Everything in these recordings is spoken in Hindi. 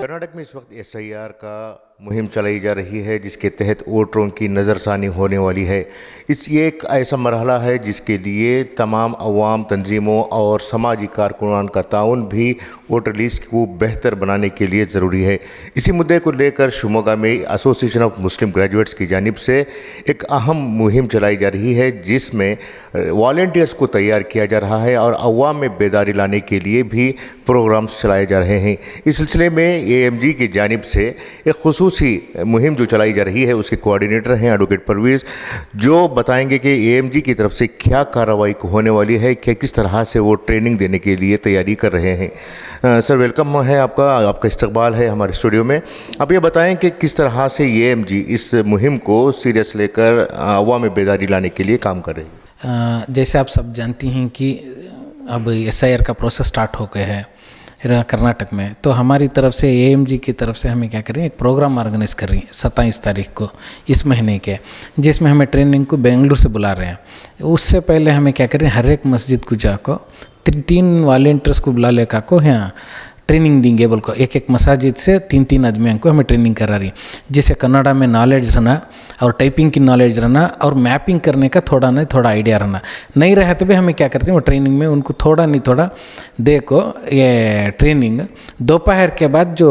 कर्नाटक में इस वक्त एसआईआर का मुहिम चलाई जा रही है, जिसके तहत वोटरों की नज़रसानी होने वाली है। ये एक ऐसा मरहला है जिसके लिए तमाम अवाम तंजीमों और समाजी कारकुनान का ताउन भी वोटर लिस्ट को बेहतर बनाने के लिए ज़रूरी है। इसी मुद्दे को लेकर शिमोगा में एसोसिएशन ऑफ मुस्लिम ग्रेजुएट्स की जानिब से एक अहम मुहिम चलाई जा रही है, जिसमें वॉलंटियर्स को तैयार किया जा रहा है और अवाम में बेदारी लाने के लिए भी प्रोग्राम्स चलाए जा रहे हैं। इस सिलसिले में एएमजी की जानिब से एक खुसूसी मुहिम जो चलाई जा रही है, उसके कोऑर्डिनेटर हैं एडवोकेट परवेज़, जो बताएंगे कि एएमजी की तरफ से क्या कार्रवाई होने वाली है, क्या किस तरह से वो ट्रेनिंग देने के लिए तैयारी कर रहे हैं। सर वेलकम है आपका इस्तकबाल है हमारे स्टूडियो में। आप ये बताएं कि किस तरह से एएमजी इस मुहिम को सीरियस लेकर अवाम में बेदारी लाने के लिए काम कर रही है। जैसे आप सब जानती हैं कि अब एसआईआर का प्रोसेस स्टार्ट हो गया है कर्नाटक में, तो हमारी तरफ से एएमजी की तरफ से हमें क्या कर रही है, एक प्रोग्राम ऑर्गेनाइज कर रही है 27 तारीख को इस महीने के, जिसमें हमें ट्रेनिंग को बेंगलुरु से बुला रहे हैं। उससे पहले हमें क्या कर रहे हैं, हर एक मस्जिद को जाको 3 वॉलंटियर्स को बुला लेकर को यहाँ ट्रेनिंग देंगे। बोल को एक मसाजिद से 3 आदमियों को हमें ट्रेनिंग करा रही, जिससे कन्नड़ा में नॉलेज रहना और टाइपिंग की नॉलेज रहना और मैपिंग करने का थोड़ा नहीं थोड़ा आइडिया रहना। नहीं रहे तो भी हमें क्या करते हैं, वो ट्रेनिंग में उनको थोड़ा नहीं थोड़ा देखो ये ट्रेनिंग दोपहर के बाद जो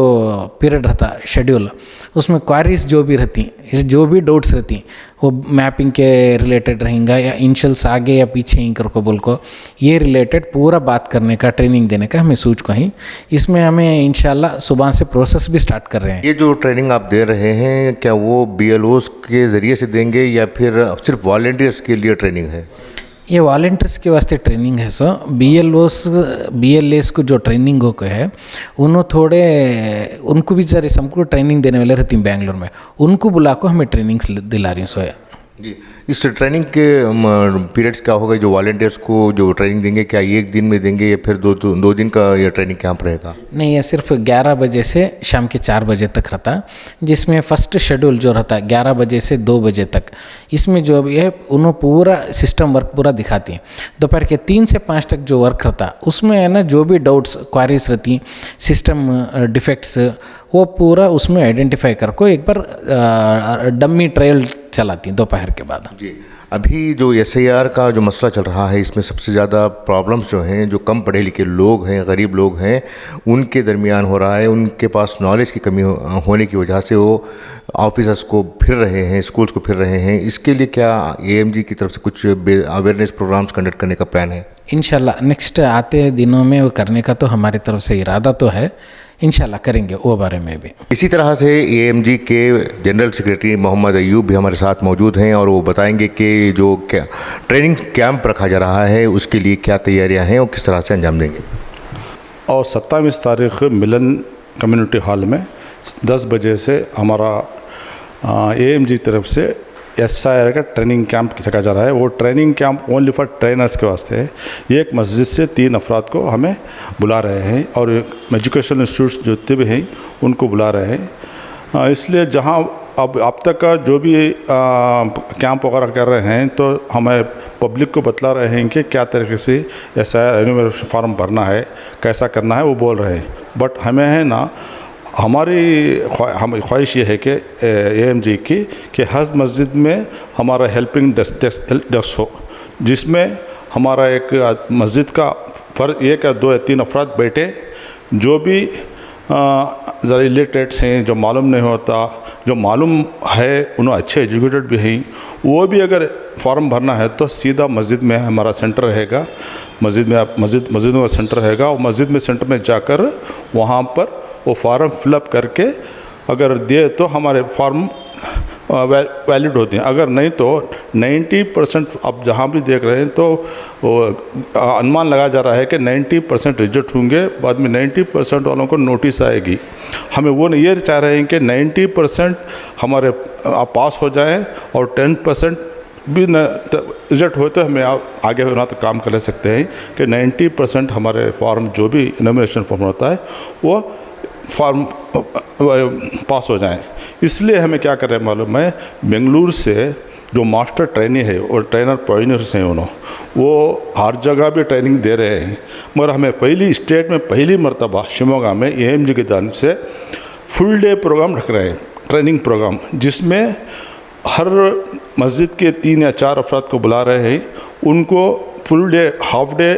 पीरियड रहता शेड्यूल, उसमें क्वारीज जो भी रहती, जो भी डाउट्स रहती, वो मैपिंग के रिलेटेड रहेंगे या इनिशियल्स आगे या पीछे इंकर को बोल को ये रिलेटेड पूरा बात करने का ट्रेनिंग देने का हमें सूझ को ही। इसमें हमें इंशाल्लाह सुबह से प्रोसेस भी स्टार्ट कर रहे हैं। ये जो ट्रेनिंग आप दे रहे हैं, क्या वो बीएलओस के ज़रिए से देंगे या फिर सिर्फ वॉलंटियर्स के लिए ट्रेनिंग है? ये वॉलंटियर्स के वास्ते ट्रेनिंग है। सो बीएलएस को जो ट्रेनिंग हो के है, उनको भी जरा हमको ट्रेनिंग देने वाले रहती हैं बेंगलोर में, उनको बुला को हमें ट्रेनिंग दिला रही सो है जी। इस ट्रेनिंग के पीरियड्स क्या होगा, जो वॉलंटियर्स को जो ट्रेनिंग देंगे, क्या एक दिन में देंगे या फिर दो दिन का ये ट्रेनिंग कैंप रहेगा? नहीं, ये सिर्फ 11 बजे से शाम के 4 बजे तक रहता, जिसमें फर्स्ट शेड्यूल जो रहता 11 बजे से 2 बजे तक, इसमें जो भी है उन्होंने पूरा सिस्टम वर्क पूरा दिखाती है। दोपहर के 3 से 5 तक जो वर्क रहता, उसमें है ना जो भी डाउट्स क्वारीज रहती, सिस्टम डिफेक्ट्स, वो पूरा उसमें आइडेंटिफाई करको एक बार डमी ट्रायल चलाती दोपहर के बाद। जी, अभी जो एसआईआर का जो मसला चल रहा है, इसमें सबसे ज़्यादा प्रॉब्लम्स जो हैं, जो कम पढ़े लिखे लोग हैं, गरीब लोग हैं, उनके दरमियान हो रहा है। उनके पास नॉलेज की कमी होने की वजह से वो ऑफिसर्स को फिर रहे हैं, स्कूल्स को फिर रहे हैं। इसके लिए क्या एएमजी की तरफ से कुछ अवेयरनेस प्रोग्राम्स कंडक्ट करने का प्लान है? इंशाल्लाह नेक्स्ट आते दिनों में वो करने का तो हमारी तरफ से इरादा तो है, इंशाल्लाह करेंगे वो बारे में भी। इसी तरह से एएमजी के जनरल सेक्रेटरी मोहम्मद अयूब भी हमारे साथ मौजूद हैं और वो बताएंगे कि जो क्या ट्रेनिंग कैंप रखा जा रहा है, उसके लिए क्या तैयारियां हैं और किस तरह से अंजाम देंगे। और 27 तारीख मिलन कम्युनिटी हॉल में 10 बजे से हमारा एएमजी तरफ से एसआईआर का ट्रेनिंग कैंप रखा जा रहा है। वो training camp only for trainers के वास्ते है। एक मस्जिद से 3 अफराद को हमें बुला रहे हैं और एजुकेशन इंस्टीट्यूट्स जितने भी हैं उनको बुला रहे हैं। इसलिए जहां अब तक का जो भी कैंप वगैरह कर रहे हैं, तो हमें पब्लिक को बतला रहे हैं कि क्या तरीके से एसआईआर एनुमरेशन फॉर्म भरना है, कैसा करना है, वो बोल रहे हैं। बट हमें है ना, हमारी ख्वाहिश ये है कि एएमजी की कि हर मस्जिद में हमारा हेल्पिंग डेस्क हो, जिसमें हमारा एक मस्जिद का एक या 2 या 3 अफराद बैठे, जो भी ज़रा इलिटरेट्स हैं, जो मालूम नहीं होता, जो मालूम है, उन्हें अच्छे एजुकेटेड भी हैं, वो भी अगर फॉर्म भरना है तो सीधा मस्जिद में हमारा सेंटर रहेगा। मस्जिद में सेंटर रहेगा और मस्जिद में सेंटर में जाकर वहाँ पर वो फॉर्म फिलअप करके अगर दिए तो हमारे फॉर्म वैलिड होते हैं। अगर नहीं तो 90% अब जहाँ भी देख रहे हैं तो अनुमान लगाया जा रहा है कि 90% रिजेक्ट होंगे, बाद में 90% वालों को नोटिस आएगी। हमें वो नहीं, ये चाह रहे हैं कि 90% हमारे पास हो जाएं और 10% भी न रिजेक्ट हो तो हमें आगे होना तो काम कर सकते हैं कि 90% हमारे फॉर्म जो भी नॉमिनेशन फॉर्म होता है वो फॉर्म पास हो जाएं। इसलिए हमें क्या कर रहे हैं मालूम है, बेंगलुरु से जो मास्टर ट्रेनी है और ट्रेनर पॉइनर्स हैं, वो हर जगह भी ट्रेनिंग दे रहे हैं। मगर हमें स्टेट में पहली मरतबा शिमोगा में एएमजी की जानिब से फुल डे प्रोग्राम रख रहे हैं, ट्रेनिंग प्रोग्राम, जिसमें हर मस्जिद के 3 या 4 अफराद को बुला रहे हैं। उनको फुल डे, हाफ डे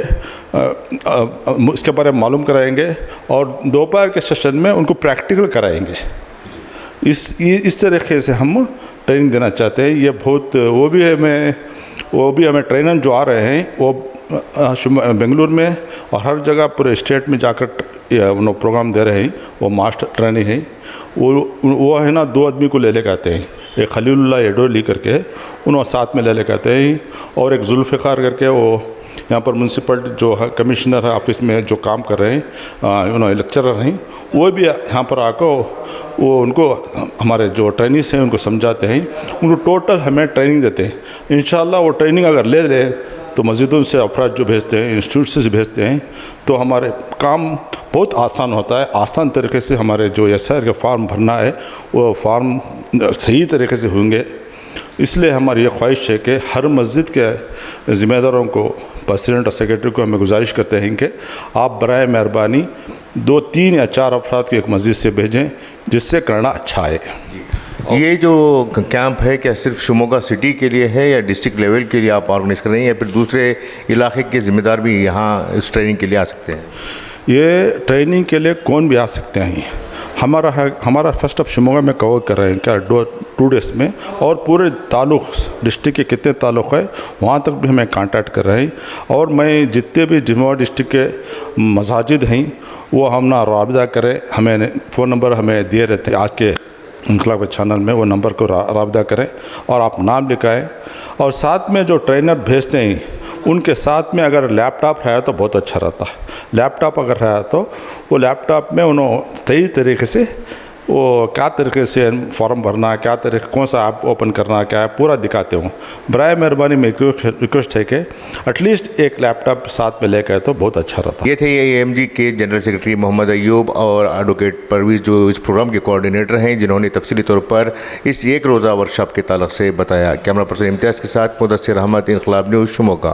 इसके बारे में मालूम कराएंगे और दोपहर के सेशन में उनको प्रैक्टिकल कराएंगे। इस तरीके से हम ट्रेनिंग देना चाहते हैं। ये बहुत वो भी हमें ट्रेनर जो आ रहे हैं वो बेंगलुरु में और हर जगह पूरे स्टेट में जाकर प्रोग्राम दे रहे हैं। वो मास्टर ट्रेनर हैं। वो है ना 2 आदमी को ले लेकर आते हैं, एक खलीलुल्लाह एडोली करके उन्होंने साथ में ले लेकर आते हैं, और एक जुल्फ़िकार करके वो यहाँ पर म्यूनसिपलिटी जो है कमिश्नर है ऑफिस में जो काम कर रहे हैं, उन्होंने लेक्चरर हैं, वो भी यहाँ पर आकर वो उनको हमारे जो ट्रेनिंग्स हैं उनको समझाते हैं, उनको टोटल हमें ट्रेनिंग देते हैं। इंशाल्लाह वो ट्रेनिंग अगर ले लें तो मस्जिदों से अफराद जो भेजते हैं, इंस्टीट्यूट से भेजते हैं, तो हमारे काम बहुत आसान होता है। आसान तरीके से हमारे जो SIR का फॉर्म भरना है वो फॉर्म सही तरीके से होंगे। इसलिए हमारी ये ख्वाहिश है कि हर मस्जिद के ज़िम्मेदारों को, प्रेसिडेंट और सेक्रेटरी को हमें गुजारिश करते हैं कि आप बराए मेहरबानी 2, 3 या 4 अफराद को एक मस्जिद से भेजें, जिससे करना अच्छा है। ये जो कैंप है क्या सिर्फ शिमोगा सिटी के लिए है या डिस्ट्रिक्ट लेवल के लिए आप ऑर्गेनाइज कर रहे हैं, या फिर दूसरे इलाके के ज़िम्मेदार भी यहाँ इस ट्रेनिंग के लिए आ सकते हैं? ये ट्रेनिंग के लिए कौन भी आ सकते हैं। हमारा फर्स्ट ऑफ शिमोगा में कवर कर रहे हैं क्या 2 डेज़ में, और पूरे ताल्लुक़ डिस्ट्रिक्ट के कितने ताल्लुक़ है वहाँ तक भी हमें कांटेक्ट कर रहे हैं। और मैं जितने भी शिमोगा डिस्ट्रिक्ट के मसाजिद हैं वो हम ना राबिता करें, हमें फ़ोन नंबर हमें दिए रहते हैं आज के इनकलाब चैनल में, वो नंबर को राबिता करें और आप नाम लिखाएँ। और साथ में जो ट्रेनर भेजते हैं उनके साथ में अगर लैपटॉप है तो बहुत अच्छा रहता। लैपटॉप अगर है तो वो लैपटॉप में उन्होंने सही तरीके से वो क्या तरीके से फॉर्म भरना है, क्या तरीके कौन सा ऐप ओपन करना है, क्या है पूरा दिखाते हो। बराए मेहरबानी में रिक्वेस्ट है कि एटलीस्ट एक लैपटॉप साथ में लेकर तो बहुत अच्छा रहता। ये थे AMG के जनरल सेक्रेटरी मोहम्मद अयूब और एडवोकेट परवीज़ जो इस प्रोग्राम के कोऑर्डिनेटर हैं, जिन्होंने तफसीली तौर पर इस 1 रोज़ा वर्कशॉप के ताल्लुक़ से बताया। कैमरा पर्सन इम्तियाज़ के साथ मुदस्सिर अहमद, इनकलाब न्यूज़, शिमोगा।